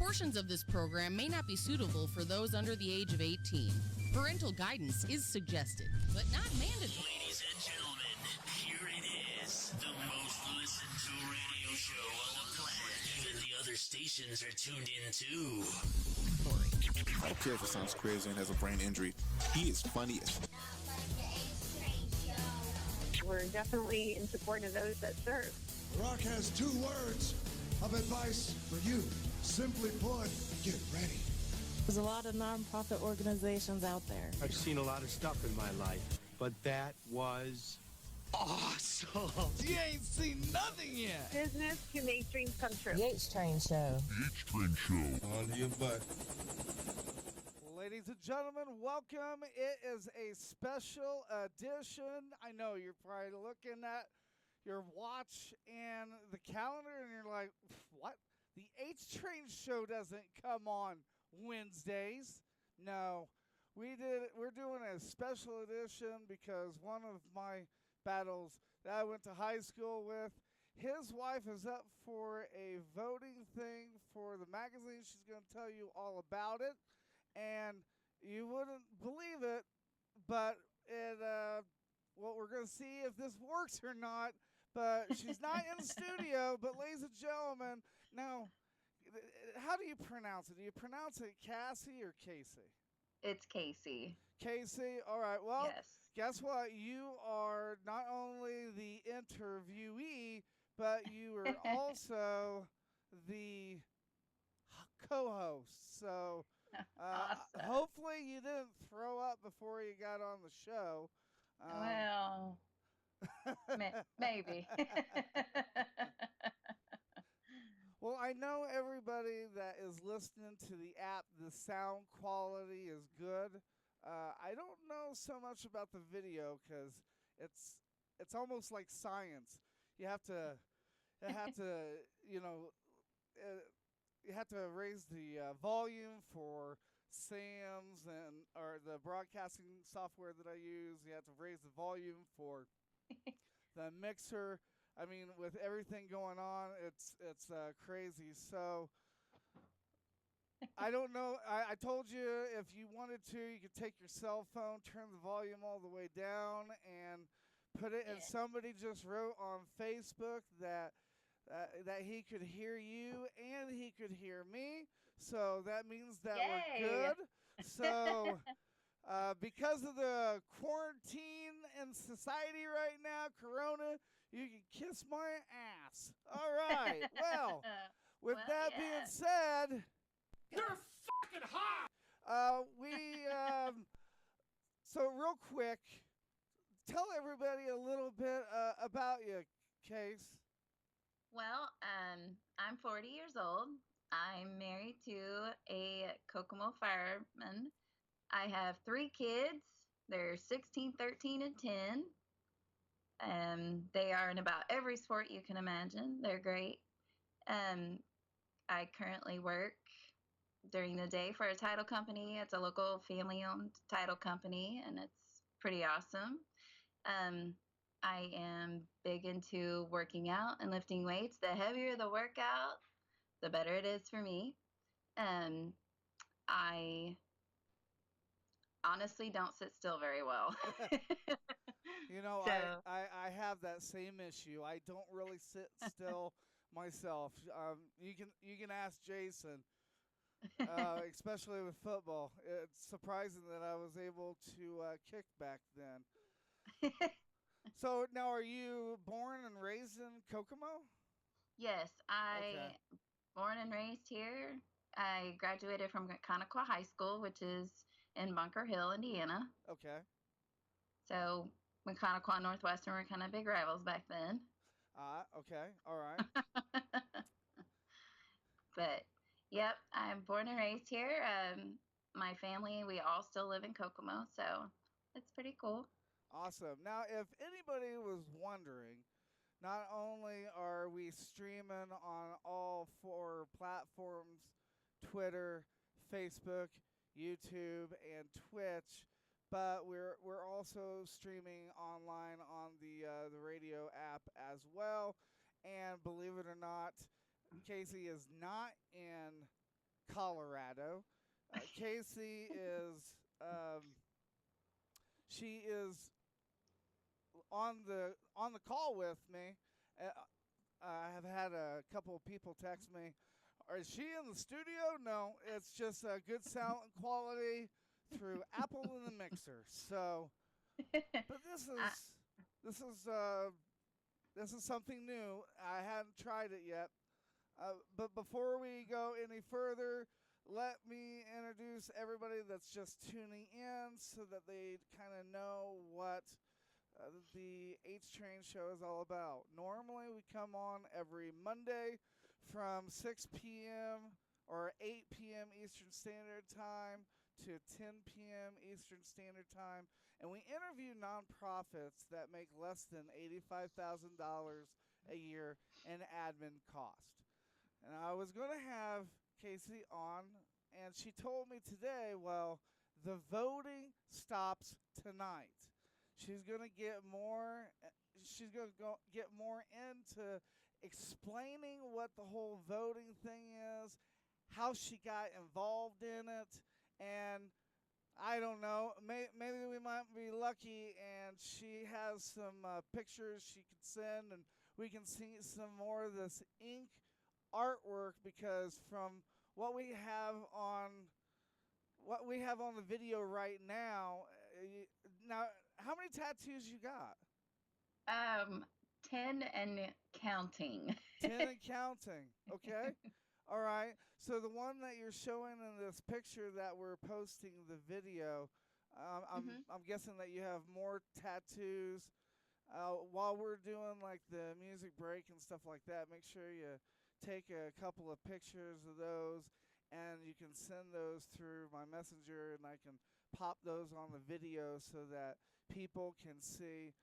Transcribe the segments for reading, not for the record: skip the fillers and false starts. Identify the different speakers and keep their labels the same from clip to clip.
Speaker 1: Portions of this program may not be suitable for those under the age of 18. Parental guidance is suggested, but not mandatory.
Speaker 2: Ladies and gentlemen, here it is. The most listened to radio show on the planet. Even the other stations are tuned in too.
Speaker 3: I don't care if it sounds crazy and has a brain injury. He is funny as
Speaker 4: We're definitely in support of those that serve.
Speaker 5: Rock has 2 words of advice for you. Simply put, get ready.
Speaker 6: There's a lot of nonprofit organizations out there.
Speaker 7: I've seen a lot of stuff in my life, but that was awesome.
Speaker 8: You ain't seen nothing yet.
Speaker 4: Business to make dreams come true.
Speaker 6: The H-Train Show.
Speaker 3: The H-Train Show.
Speaker 8: On your butt.
Speaker 9: Ladies and gentlemen, welcome. It is a special edition. I know you're probably looking at your watch and the calendar and you're like, what? The H-Train Show doesn't come on Wednesdays. No, we're doing a special edition because one of my battles that I went to high school with, his wife is up for a voting thing for the magazine. She's going to tell you all about it. And you wouldn't believe it, but we're going to see if this works or not. But she's not in the studio. But ladies and gentlemen, now, how do you pronounce it? Do you pronounce it Cassie or Casey?
Speaker 10: It's Casey.
Speaker 9: Casey? All right. Well,
Speaker 10: yes.
Speaker 9: Guess what? You are not only the interviewee, but you are also the co-host. So
Speaker 10: Awesome.
Speaker 9: Hopefully you didn't throw up before you got on the show.
Speaker 10: Well, maybe.
Speaker 9: Well, I know everybody that is listening to the app, the sound quality is good. I don't know so much about the video because it's almost like science. You have to you have to raise the volume for Sam's or the broadcasting software that I use. You have to raise the volume for the mixer. I mean, with everything going on, it's crazy. So I don't know. I told you if you wanted to, you could take your cell phone, turn the volume all the way down, and put it. And somebody just wrote on Facebook that he could hear you and he could hear me. So that means that we're good. So because of the quarantine in society right now, Corona, you can kiss my ass. All right. Well, with that being said,
Speaker 2: You're fucking hot!
Speaker 9: So real quick, tell everybody a little bit about you, Case.
Speaker 10: Well, I'm 40 years old. I'm married to a Kokomo fireman. I have 3 kids. They're 16, 13, and 10. They are in about every sport you can imagine. They're great. I currently work during the day for a title company. It's a local family-owned title company, and it's pretty awesome. I am big into working out and lifting weights. The heavier the workout, the better it is for me. I honestly don't sit still very well.
Speaker 9: You know, so, I have that same issue. I don't really sit still myself. You can ask Jason, especially with football. It's surprising that I was able to kick back then. So now, are you born and raised in Kokomo?
Speaker 10: Yes, born and raised here. I graduated from Connequa High School, which is in Bunker Hill, Indiana.
Speaker 9: Okay.
Speaker 10: So when Connequa and Northwestern were kind of big rivals back then.
Speaker 9: Okay. All right.
Speaker 10: But, yep, I'm born and raised here. My family, we all still live in Kokomo, so it's pretty cool.
Speaker 9: Awesome. Now, if anybody was wondering, not only are we streaming on all 4 platforms, Twitter, Facebook, YouTube, and Twitch, but we're also streaming online on the radio app as well. And believe it or not, Casey is not in Colorado. Casey is she is on the call with me. I have had a couple of people text me, is she in the studio? No, it's just a good sound quality through Apple in the mixer. So, but this is something new. I hadn't tried it yet. But before we go any further, let me introduce everybody that's just tuning in so that they kind of know what the H Train show is all about. Normally, we come on every Monday from 6 p.m. or 8 p.m. Eastern Standard Time to 10 p.m. Eastern Standard Time, and we interview nonprofits that make less than $85,000 a year in admin cost. And I was going to have Casey on, and she told me today, well, the voting stops tonight. She's going to get more. She's going to get more into explaining what the whole voting thing is, how she got involved in it, and I don't know. Maybe we might be lucky, and she has some pictures she could send, and we can see some more of this ink artwork, because from what we have on the video right now. Now, how many tattoos you got?
Speaker 10: 10 and counting.
Speaker 9: 10 and counting. Okay. All right. So the one that you're showing in this picture that we're posting the video, I'm guessing that you have more tattoos. While we're doing like the music break and stuff like that, make sure you take a couple of pictures of those, and you can send those through my messenger, and I can pop those on the video so that people can see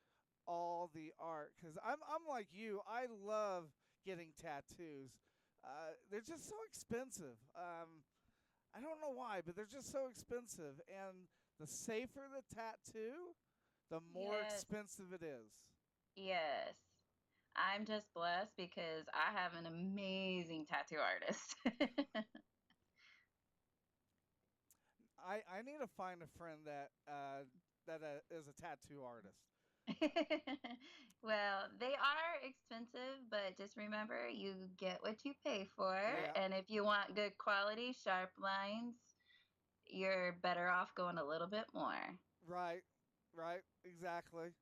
Speaker 9: all the art. Because I'm like you. I love getting tattoos. They're just so expensive. I don't know why, but they're just so expensive. And the safer the tattoo, the more expensive it is.
Speaker 10: Yes. I'm just blessed because I have an amazing tattoo artist.
Speaker 9: I need to find a friend that is a tattoo artist.
Speaker 10: Well, they are expensive, but just remember, you get what you pay for.
Speaker 9: Yeah.
Speaker 10: And if you want good quality, sharp lines, you're better off going a little bit more.
Speaker 9: Right, exactly.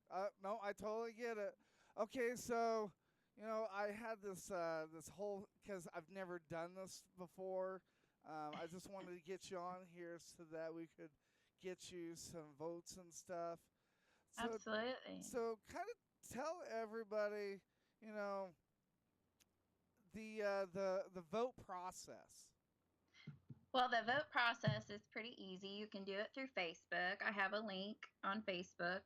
Speaker 9: No, I totally get it. Okay, so, I had this whole, because I've never done this before. I just wanted to get you on here so that we could get you some votes and stuff. So,
Speaker 10: Absolutely.
Speaker 9: So kind of tell everybody, the vote process.
Speaker 10: Well, the vote process is pretty easy. You can do it through Facebook. I have a link on Facebook.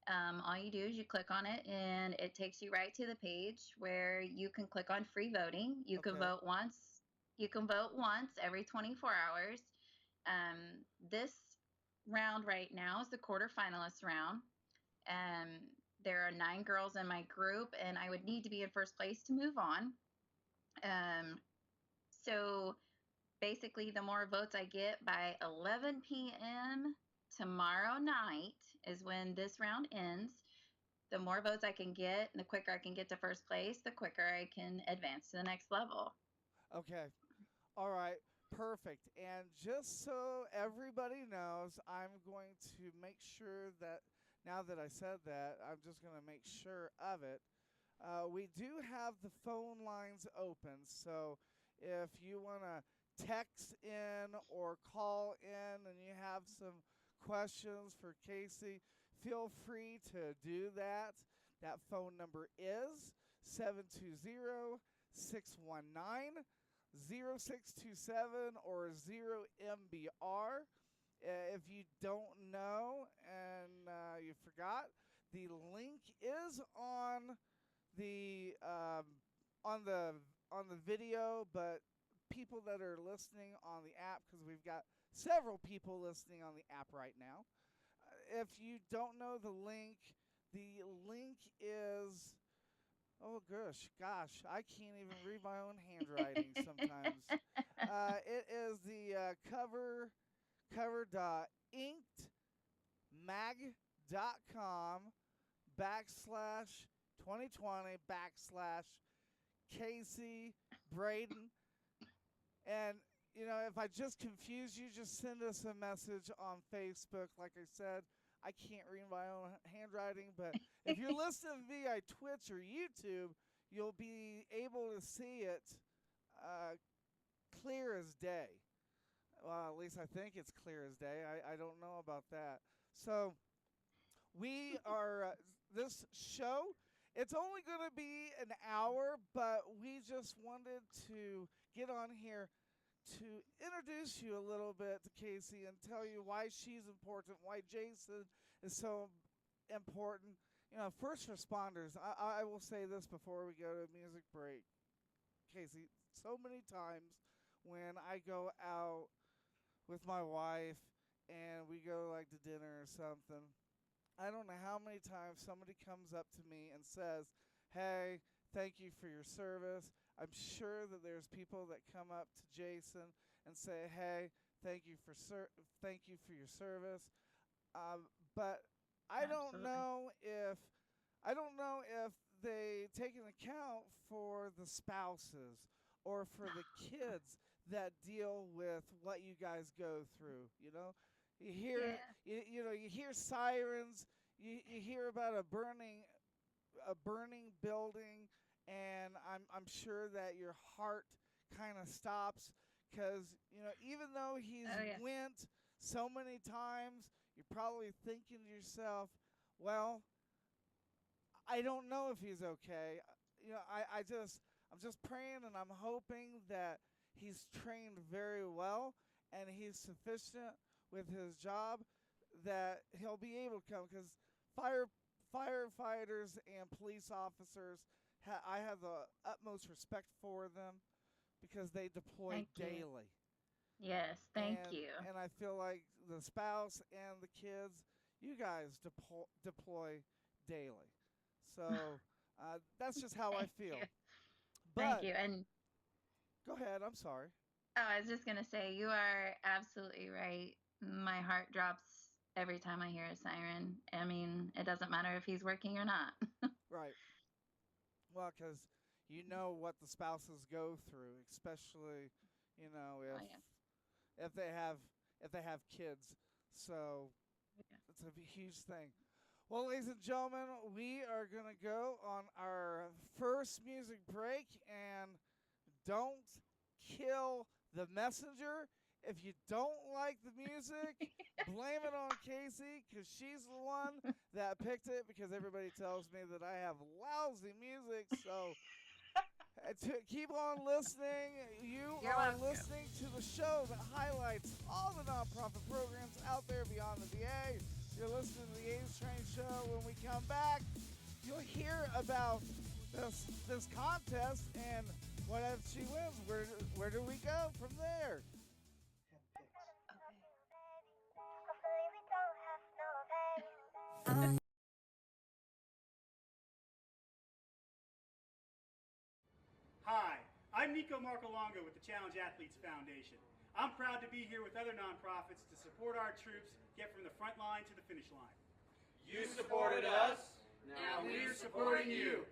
Speaker 10: All you do is you click on it, and it takes you right to the page where you can click on free voting. You can vote once. You can vote once every 24 hours. This round right now is the quarterfinalist round. There are 9 girls in my group, and I would need to be in first place to move on. So basically, the more votes I get by 11 p.m. tomorrow night is when this round ends. The more votes I can get, the quicker I can get to first place, the quicker I can advance to the next level.
Speaker 9: Okay. All right. Perfect. And just so everybody knows, I'm going to make sure that now that I said that, I'm just going to make sure of it. We do have the phone lines open, so if you want to text in or call in and you have some questions for Casey, feel free to do that. That phone number is 720-619-0627 or 0MBR. If you don't know and you forgot, the link is on the video, but people that are listening on the app, because we've got several people listening on the app right now. If you don't know the link is, oh gosh, I can't even read my own handwriting sometimes. It is cover.inked.mag.com/2020/Casey Braden. And, if I just confuse you, just send us a message on Facebook. Like I said, I can't read my own handwriting, but if you're listening via Twitch or YouTube, you'll be able to see it clear as day. Well, at least I think it's clear as day. I don't know about that. So we are, this show, it's only going to be an hour, but we just wanted to get on here to introduce you a little bit to Casey and tell you why she's important, why Jason is so important. First responders, I will say this before we go to a music break. Casey, so many times when I go out with my wife and we go like to dinner or something, I don't know how many times somebody comes up to me and says, "Hey, thank you for your service." I'm sure that there's people that come up to Jason and say, "Hey, thank you for your service." But I don't know if they take an account for the spouses or for the kids that deal with what you guys go through. You hear you hear sirens, you hear about a burning building, and I'm sure that your heart kind of stops because even though he's went so many times, you're probably thinking to yourself, well, I don't know if he's okay. I'm just praying and I'm hoping that he's trained very well and he's sufficient with his job that he'll be able to come, because firefighters and police officers, I have the utmost respect for them because they deploy daily.
Speaker 10: Yes, thank you.
Speaker 9: And I feel like the spouse and the kids, you guys deploy daily. So that's just how I feel.
Speaker 10: Thank you. And
Speaker 9: go ahead. I'm sorry.
Speaker 10: Oh, I was just going to say, you are absolutely right. My heart drops every time I hear a siren. I mean, it doesn't matter if he's working or not.
Speaker 9: Right. Well, because you know what the spouses go through, especially, if they have kids. So it's a huge thing. Well, ladies and gentlemen, we are going to go on our first music break, and don't kill the messenger. If you don't like the music, blame it on Casey, because she's the one that picked it, because everybody tells me that I have lousy music. So keep on listening. You're listening to the show that highlights all the nonprofit programs out there beyond the VA. You're listening to the A's Train Show. When we come back, you'll hear about this contest and what if she wins. Where do we go from there?
Speaker 11: Hi, I'm Nico Marcolongo with the Challenge Athletes Foundation. I'm proud to be here with other nonprofits to support our troops get from the front line to the finish line.
Speaker 12: You supported us, now we're supporting you.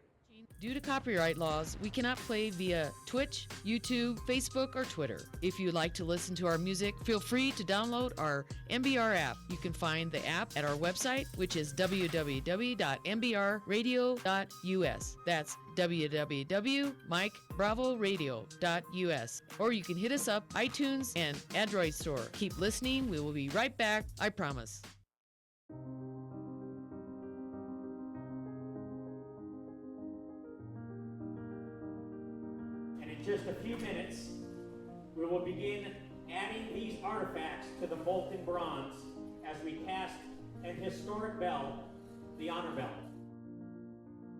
Speaker 1: Due to copyright laws, we cannot play via Twitch, YouTube, Facebook, or Twitter. If you'd like to listen to our music, feel free to download our MBR app. You can find the app at our website, which is www.mbrradio.us. That's www.MikeBravoRadio.us. Or you can hit us up, iTunes, and Android store. Keep listening. We will be right back. I promise.
Speaker 13: Just a few minutes, we will begin adding these artifacts to the molten bronze as we cast an historic bell, the Honor Bell.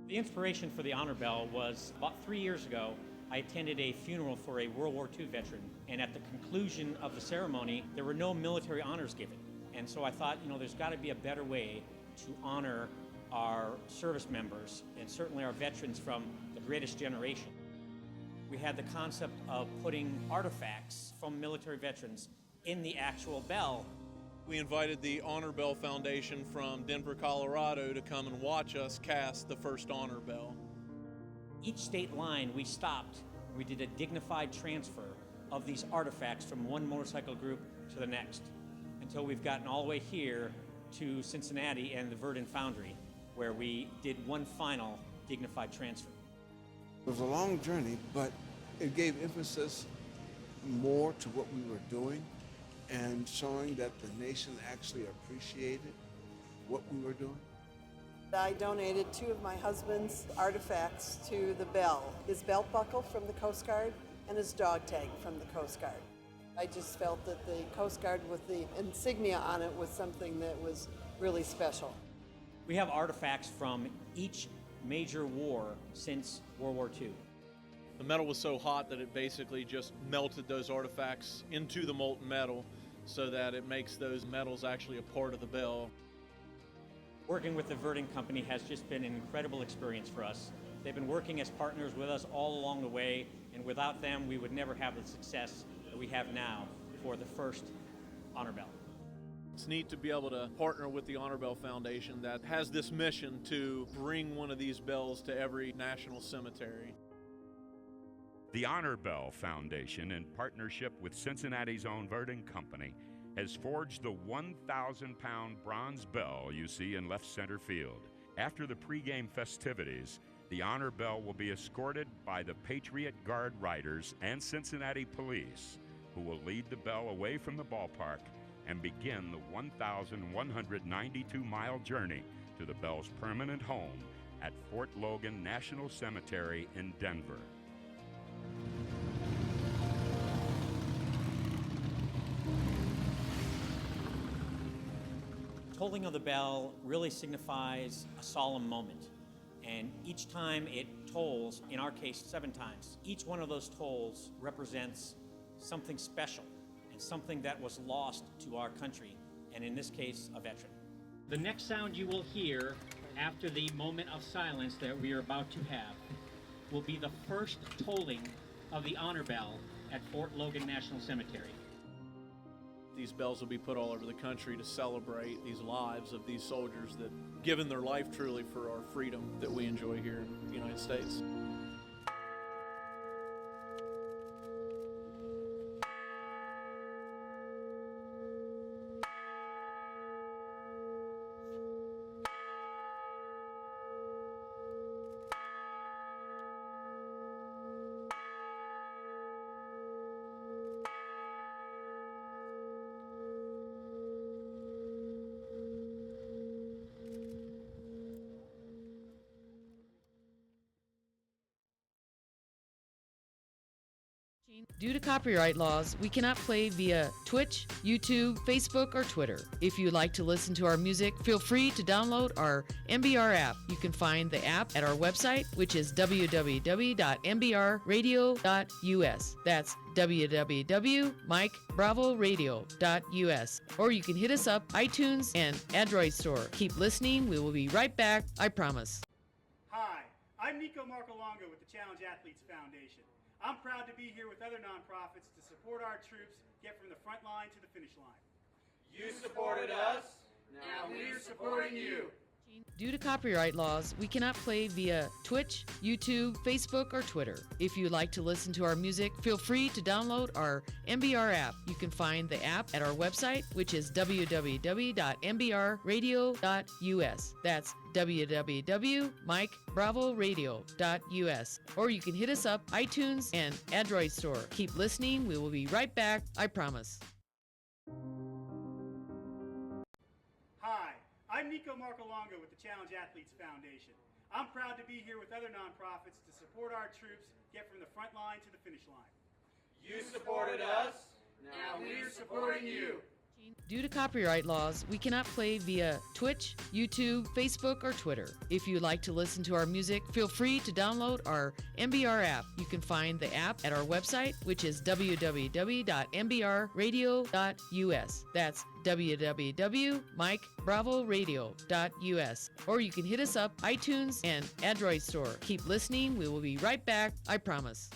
Speaker 14: The inspiration for the Honor Bell was about 3 years ago. I attended a funeral for a World War II veteran, and at the conclusion of the ceremony, there were no military honors given. And so I thought, there's got to be a better way to honor our service members, and certainly our veterans from the greatest generation. we had the concept of putting artifacts from military veterans in the actual bell.
Speaker 15: We invited the Honor Bell Foundation from Denver, Colorado to come and watch us cast the first Honor Bell.
Speaker 14: Each state line we stopped, we did a dignified transfer of these artifacts from one motorcycle group to the next, until we've gotten all the way here to Cincinnati and the Verdun Foundry, where we did one final dignified transfer.
Speaker 16: It was a long journey, but it gave emphasis more to what we were doing and showing that the nation actually appreciated what we were doing.
Speaker 17: I donated 2 of my husband's artifacts to the bell, his belt buckle from the Coast Guard and his dog tag from the Coast Guard. I just felt that the Coast Guard with the insignia on it was something that was really special.
Speaker 14: We have artifacts from each major war since World War II.
Speaker 15: The metal was so hot that it basically just melted those artifacts into the molten metal so that it makes those metals actually a part of the bell.
Speaker 14: Working with the Verdun Company has just been an incredible experience for us. They've been working as partners with us all along the way, and without them, we would never have the success that we have now for the first Honor Bell.
Speaker 15: It's neat to be able to partner with the Honor Bell Foundation that has this mission to bring one of these bells to every national cemetery.
Speaker 18: The Honor Bell Foundation, in partnership with Cincinnati's own Verdun Company, has forged the 1,000-pound bronze bell you see in left center field. After the pregame festivities, the Honor Bell will be escorted by the Patriot Guard Riders and Cincinnati Police, who will lead the bell away from the ballpark and begin the 1,192-mile journey to the bell's permanent home at Fort Logan National Cemetery in Denver.
Speaker 14: Tolling of the bell really signifies a solemn moment. And each time it tolls, in our case 7 times, each one of those tolls represents something special and something that was lost to our country, and in this case, a veteran.
Speaker 13: The next sound you will hear after the moment of silence that we are about to have will be the first tolling of the Honor Bell at Fort Logan National Cemetery.
Speaker 15: These bells will be put all over the country to celebrate these lives of these soldiers that given their life truly for our freedom that we enjoy here in the United States.
Speaker 1: Due to copyright laws, we cannot play via Twitch, YouTube, Facebook, or Twitter. If you'd like to listen to our music, feel free to download our MBR app. You can find the app at our website, which is www.mbrradio.us. That's www.MikeBravoRadio.us. Or you can hit us up, iTunes, and Android Store. Keep listening. We will be right back. I promise.
Speaker 11: Hi, I'm Nico Marcolongo with the Challenge Athletes Foundation. I'm proud to be here with other nonprofits to support our troops get from the front line to the finish line.
Speaker 12: You supported us, now we're supporting you.
Speaker 1: Due to copyright laws, we cannot play via Twitch, YouTube, Facebook, or Twitter. If you'd like to listen to our music, feel free to download our MBR app. You can find the app at our website, which is www.mbrradio.us. That's www.MikeBravoRadio.us. Or you can hit us up, iTunes, and Android Store. Keep listening. We will be right back. I promise.
Speaker 11: Hi, I'm Nico Marcolongo with the Challenge Athletes Foundation. I'm proud to be here with other nonprofits to support our troops get from the front line to the finish line.
Speaker 12: You supported us, now we're supporting you.
Speaker 1: Due to copyright laws, we cannot play via Twitch, YouTube, Facebook, or Twitter. If you'd like to listen to our music, feel free to download our MBR app. You can find the app at our website, which is www.mbrradio.us. That's www.MikeBravoRadio.us. Or you can hit us up, iTunes, and Android Store. Keep listening. We will be right back. I promise.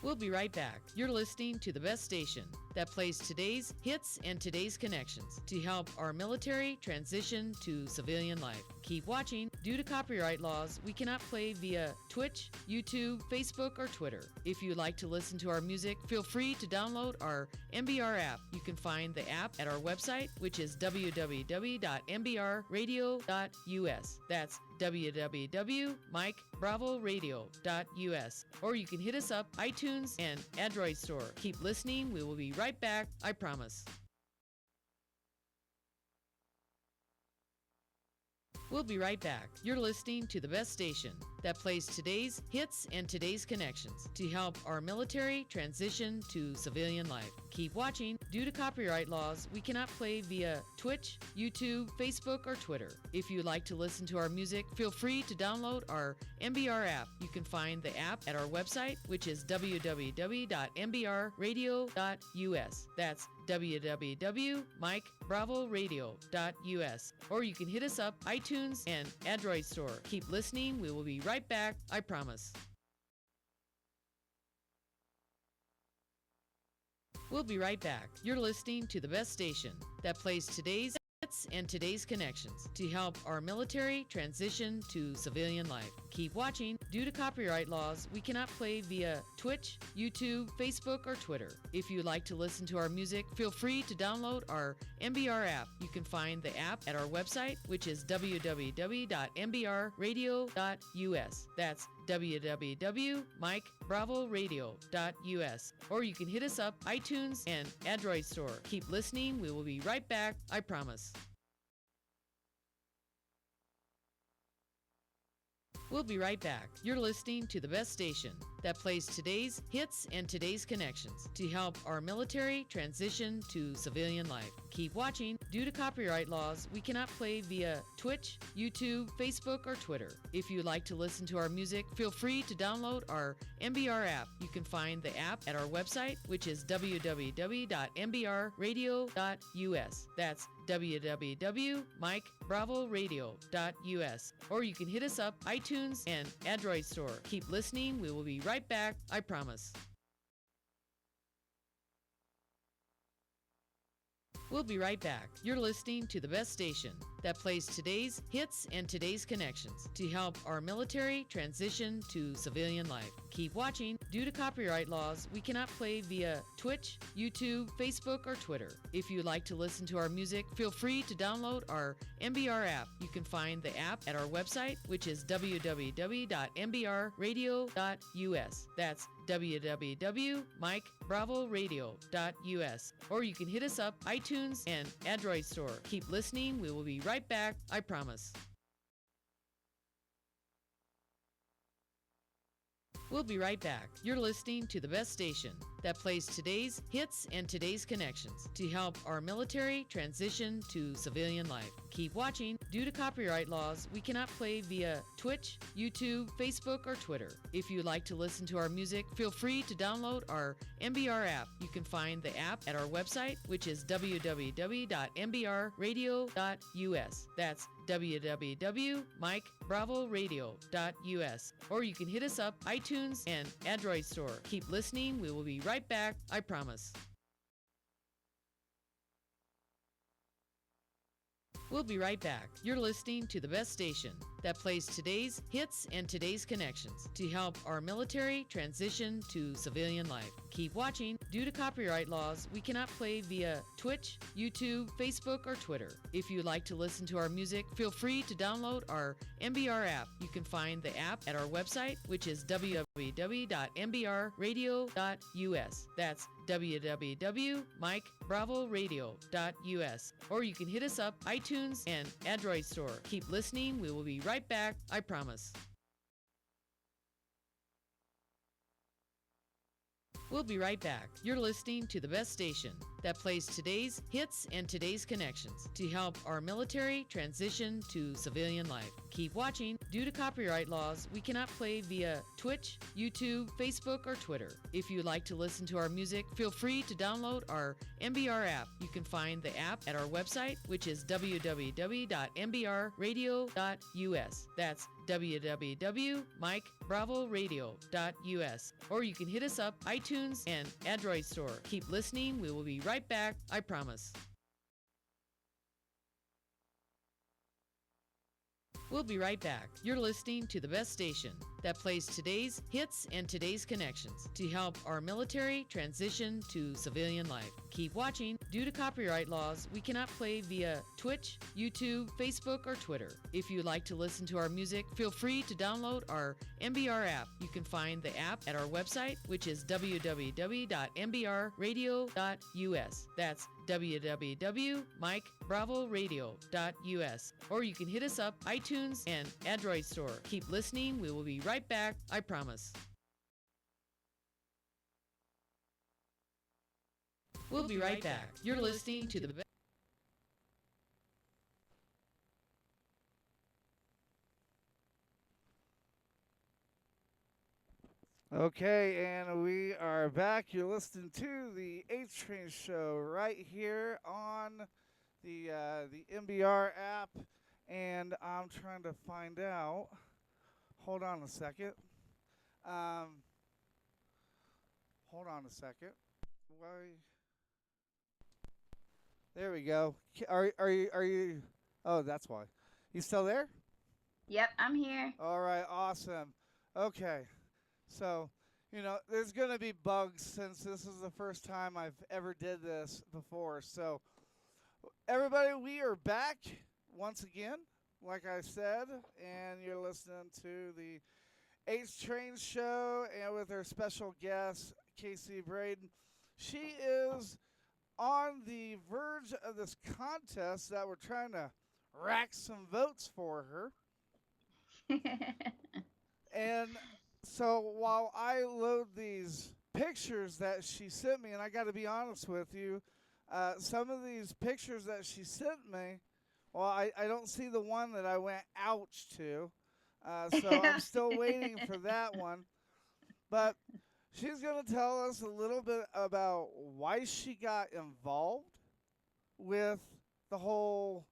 Speaker 1: We'll be right back. You're listening to the best station that plays today's hits and today's connections to help our military transition to civilian life. Keep watching. Due to copyright laws, we cannot play via Twitch, YouTube, Facebook, or Twitter. If you'd like to listen to our music, feel free to download our MBR app. You can find the app at our website, which is www.mbrradio.us. That's www.MikeBravoRadio.us. Or you can hit us up iTunes and Android store. Keep listening. We will be right back. I promise. We'll be right back. You're listening to the best station that plays today's hits and today's connections to help our military transition to civilian life. Keep watching. Due to copyright laws, we cannot play via Twitch, YouTube, Facebook, or Twitter. If you'd like to listen to our music, feel free to download our MBR app. You can find the app at our website, which is www.mbrradio.us. That's www.MikeBravoRadio.us. Or you can hit us up iTunes and Android store. Keep listening. We will be right back. I promise. We'll be right back. You're listening to the best station that plays today's hits and today's connections to help our military transition to civilian life. Keep watching. Due to copyright laws, we cannot play via Twitch, YouTube, Facebook, or Twitter. If you'd like to listen to our music, feel free to download our MBR app. You can find the app at our website, which is www.mbrradio.us. That's www.MikeBravoRadio.us. Or you can hit us up iTunes and Android store. Keep listening. We will be right back. I promise. We'll be right back. You're listening to the best station that plays today's hits and today's connections to help our military transition to civilian life. Keep watching. Due to copyright laws, we cannot play via Twitch, YouTube, Facebook, or Twitter. If you'd like to listen to our music, feel free to download our MBR app. You can find the app at our website, which is www.mbrradio.us. That's www.MikeBravoRadio.us. Or you can hit us up iTunes and Android store. Keep listening. We will be right back. I promise. We'll be right back. You're listening to the best station that plays today's hits and today's connections to help our military transition to civilian life. Keep watching. Due to copyright laws, we cannot play via Twitch, YouTube, Facebook, or Twitter. If you'd like to listen to our music, feel free to download our MBR app. You can find the app at our website, which is www.mbrradio.us. That's www.MikeBravoRadio.us. Or you can hit us up iTunes and Android store. Keep listening. We will be right back. I promise. We'll be right back. You're listening to the best station that plays today's hits and today's connections to help our military transition to civilian life. Keep watching. Due to copyright laws, we cannot play via Twitch, YouTube, Facebook, or Twitter. If you'd like to listen to our music, feel free to download our MBR app. You can find the app at our website, which is www.mbrradio.us. That's www.MikeBravoRadio.us. Or you can hit us up iTunes and Android store. Keep listening. We will be right back. I promise. We'll be right back. You're listening to the best station that plays today's hits and today's connections to help our military transition to civilian life. Keep watching. Due to copyright laws, we cannot play via Twitch, YouTube, Facebook, or Twitter. If you'd like to listen to our music, feel free to download our MBR app. You can find the app at our website, which is www.mbrradio.us. That's www.MikeBravoRadio.us. Or you can hit us up iTunes and Android store. Keep listening. We will be right back. I promise. We'll be right back. You're listening to the best station that plays today's hits and today's connections to help our military transition to civilian life. Keep watching. Due to copyright laws, we cannot play via Twitch, YouTube, Facebook, or Twitter. If you'd like to listen to our music, feel free to download our MBR app. You can find the app at our website, which is www.mbrradio.us. That's www.MikeBravoRadio.us. Or you can hit us up, iTunes, and Android store. Keep listening. We will be right back. I promise. We'll be right back. You're listening to the best station that plays today's hits and today's connections to help our military transition to civilian life. Keep watching. Due to copyright laws, we cannot play via Twitch, YouTube, Facebook, or Twitter. If you'd like to listen to our music, feel free to download our MBR app. You can find the app at our website, which is www.mbrradio.us. That's www.MikeBravoRadio.us. Or you can hit us up, iTunes, and Android store. Keep listening. We will be right back. I promise. We'll be right back. You're listening to the best.
Speaker 9: Okay, and we are back. You're listening to the H Train Show right here on the MBR app, and I'm trying to find out. Hold on a second. Hold on a second. Why? There we go. Are you? Oh, that's why. You still there?
Speaker 10: Yep, I'm here.
Speaker 9: All right, awesome. Okay. So, there's going to be bugs since this is the first time I've ever did this before. So, everybody, we are back once again, like I said, and you're listening to the H Train Show and with our special guest, Casey Braden. She is on the verge of this contest that we're trying to rack some votes for her. And so while I load these pictures that she sent me, and I got to be honest with you, some of these pictures that she sent me, well, I don't see the one that I went ouch to. So I'm still waiting for that one. But she's going to tell us a little bit about why she got involved with the whole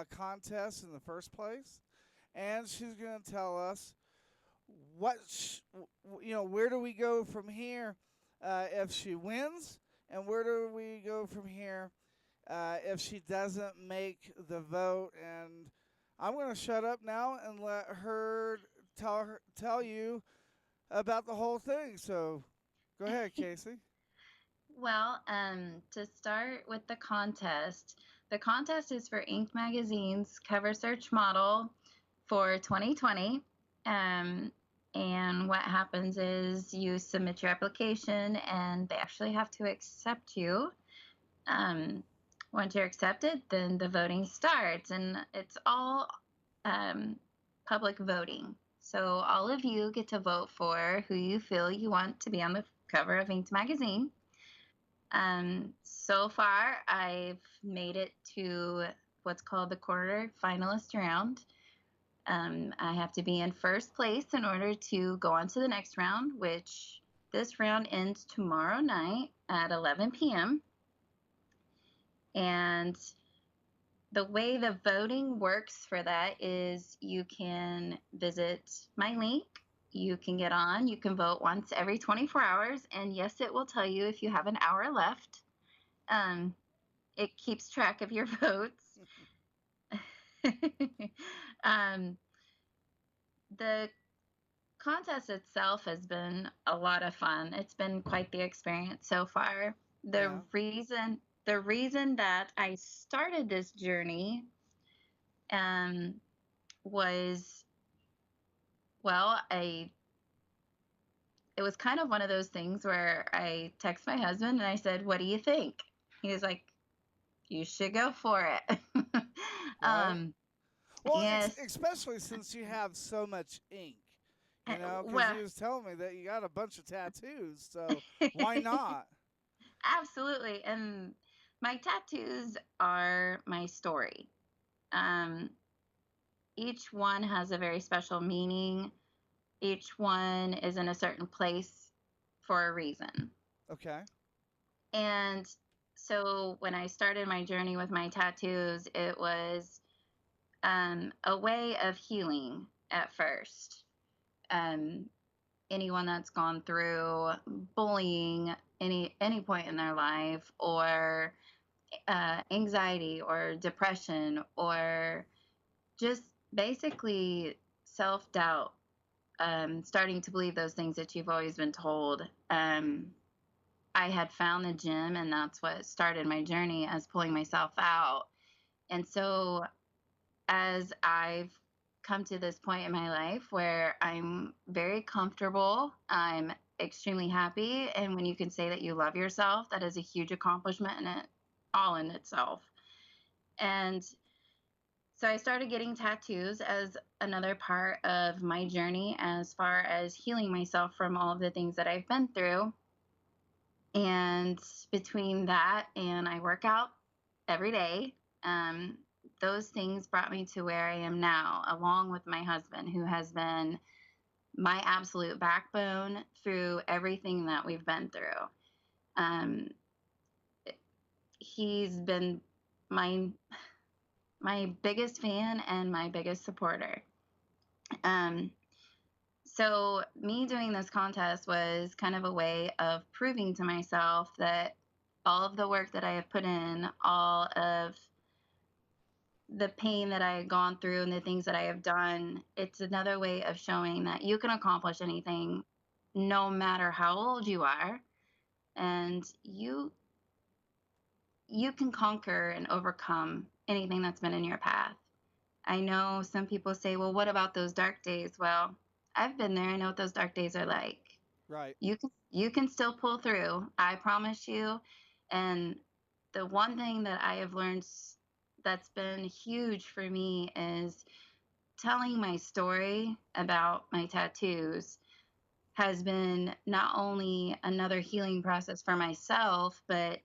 Speaker 9: contest in the first place. And she's going to tell us where do we go from here if she wins, and where do we go from here if she doesn't make the vote. And I'm going to shut up now and let her tell you about the whole thing. So go ahead, Casey.
Speaker 10: Well, to start with the contest is for Inc. Magazine's cover search model for 2020. And what happens is you submit your application and they actually have to accept you. Once you're accepted, then the voting starts, and it's all public voting. So all of you get to vote for who you feel you want to be on the cover of Inked Magazine. So far, I've made it to what's called the quarter finalist round. I have to be in first place in order to go on to the next round, which this round ends tomorrow night at 11 p.m. And the way the voting works for that is you can visit my link, you can get on, you can vote once every 24 hours, and yes, it will tell you if you have an hour left. It keeps track of your votes. The contest itself has been a lot of fun. It's been quite the experience so far. The reason that I started this journey was, well, it was kind of one of those things where I text my husband and I said, "What do you think?" He was like, "You should go for it."
Speaker 9: Right. Well,
Speaker 10: yes.
Speaker 9: Especially since you have so much ink, because he was telling me that you got a bunch of tattoos, so why not?
Speaker 10: Absolutely. And my tattoos are my story. each one has a very special meaning. Each one is in a certain place for a reason.
Speaker 9: Okay.
Speaker 10: And so when I started my journey with my tattoos, it was a way of healing at first. Anyone that's gone through bullying any point in their life, or anxiety or depression, or just basically self-doubt, starting to believe those things that you've always been told. I had found the gym, and that's what started my journey as pulling myself out. And so as I've come to this point in my life where I'm very comfortable, I'm extremely happy, and when you can say that you love yourself, that is a huge accomplishment in it all in itself. And so I started getting tattoos as another part of my journey as far as healing myself from all of the things that I've been through. And between that and I work out every day, those things brought me to where I am now, along with my husband, who has been my absolute backbone through everything that we've been through. He's been my biggest fan and my biggest supporter. So me doing this contest was kind of a way of proving to myself that all of the work that I have put in, all of the pain that I had gone through and the things that I have done, it's another way of showing that you can accomplish anything no matter how old you are, and you can conquer and overcome anything that's been in your path. I know some people say, well, what about those dark days? Well, I've been there. I know what those dark days are like.
Speaker 9: Right.
Speaker 10: You can still pull through. I promise you. And the one thing that I have learned that's been huge for me is telling my story about my tattoos has been not only another healing process for myself, but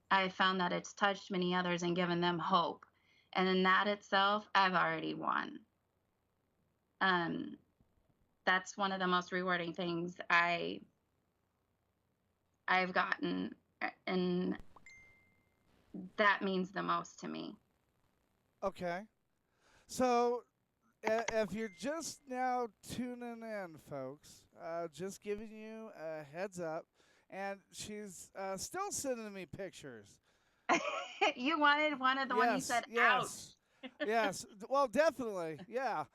Speaker 10: I found that it's touched many others and given them hope. And in that itself, I've already won. That's one of the most rewarding things I've gotten, and that means the most to me.
Speaker 9: Okay. So, if you're just now tuning in, folks, just giving you a heads up, and she's still sending me pictures.
Speaker 10: You wanted one of the one you said, ouch.
Speaker 9: Yes. Well, definitely. Yeah.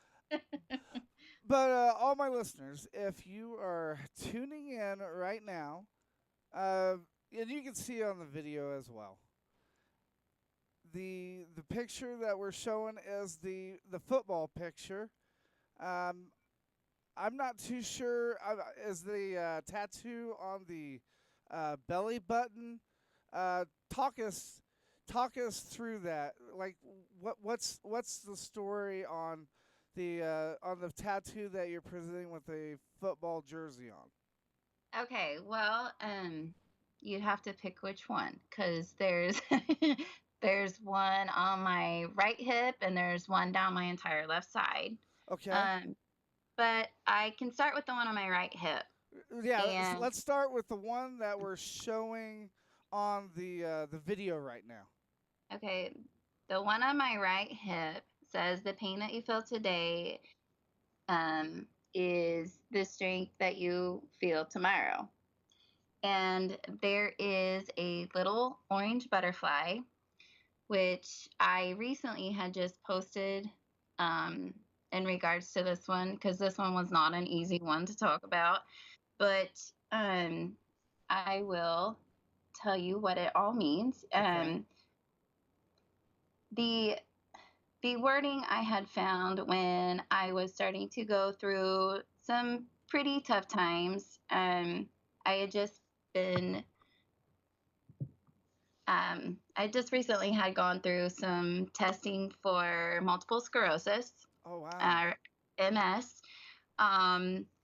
Speaker 9: But all my listeners, if you are tuning in right now, and you can see on the video as well, the picture that we're showing is the football picture. I'm not too sure. Is the tattoo on the belly button? Talk us through that. Like, what's the story on the tattoo that you're presenting with a football jersey on?
Speaker 10: Okay, well, you'd have to pick which one, because there's there's one on my right hip and there's one down my entire left side.
Speaker 9: Okay.
Speaker 10: But I can start with the one on my right hip.
Speaker 9: Yeah, let's start with the one that we're showing on the video right now.
Speaker 10: Okay, the one on my right hip says, "The pain that you feel today is the strength that you feel tomorrow." And there is a little orange butterfly, which I recently had just posted in regards to this one, because this one was not an easy one to talk about. But I will tell you what it all means.
Speaker 9: Okay.
Speaker 10: The wording I had found when I was starting to go through some pretty tough times. I had just been, I just recently had gone through some testing for multiple sclerosis.
Speaker 9: Oh, wow.
Speaker 10: MS.